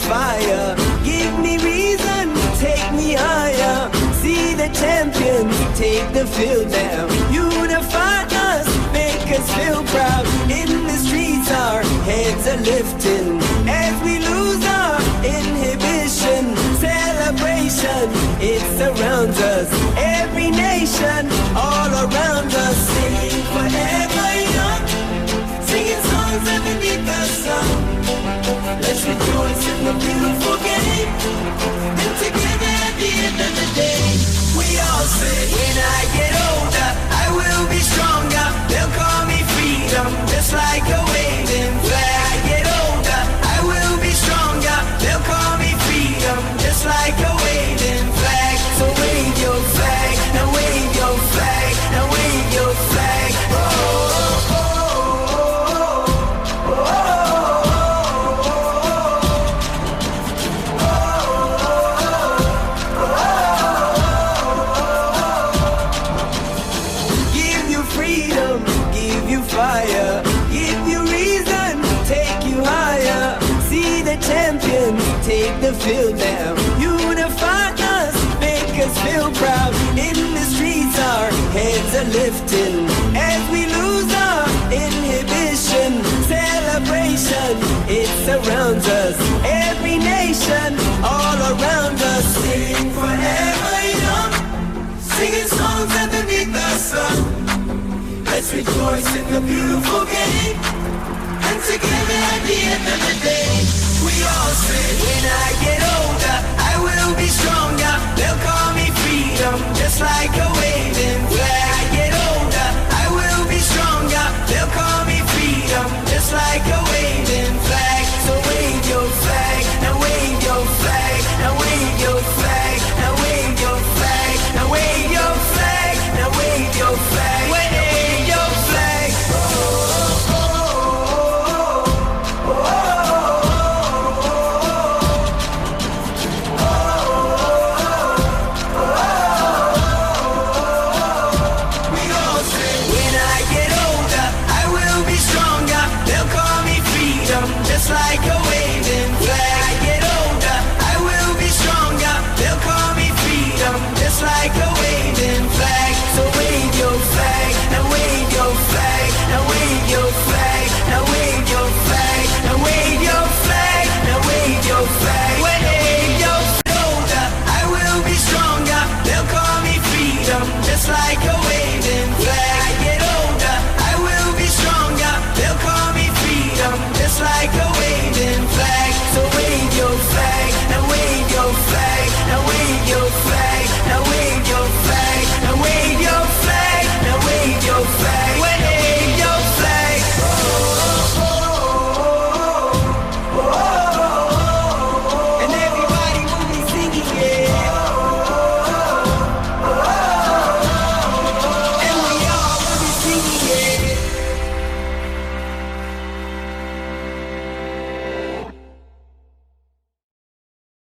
Fire, give me reason, take me higher. See the champions take the field now. Unify us, make us feel proud. In the streets our heads are lifting as we lose our inhibition. Celebration, it surrounds us. Every nation, all around us. Sing forever young, singing songs underneath the sun. Let's rejoice in the beautiful game, and together at the end of the day, we all say, when I get older, I will be stronger. They'll call me freedom, just like a waving flag. I get older, I will be stronger. They'll call me freedom, just like a waving flag. So wave your flag, now wave your flag, now wave your flag. Oh, oh, oh, oh, oh, oh. Fire, give you reason, take you higher. See the champions take the field now. Unify us, make us feel proud. In the streets our heads are lifting as we lose our inhibition. Celebration, it surrounds us. Every nation, all around us. Sing forever young, singing songs underneath the sun. Let's rejoice in the beautiful game, and together at the end of the day, we all say, when I get older, I will be stronger. They'll call me freedom, just like a waving flag. I get older, I will be stronger. They'll call me freedom, just like a waving flag. So wave your flag, now wave your flag, now wave your flag, now wave your flag, now wave your flag, now wave your flag. Just like a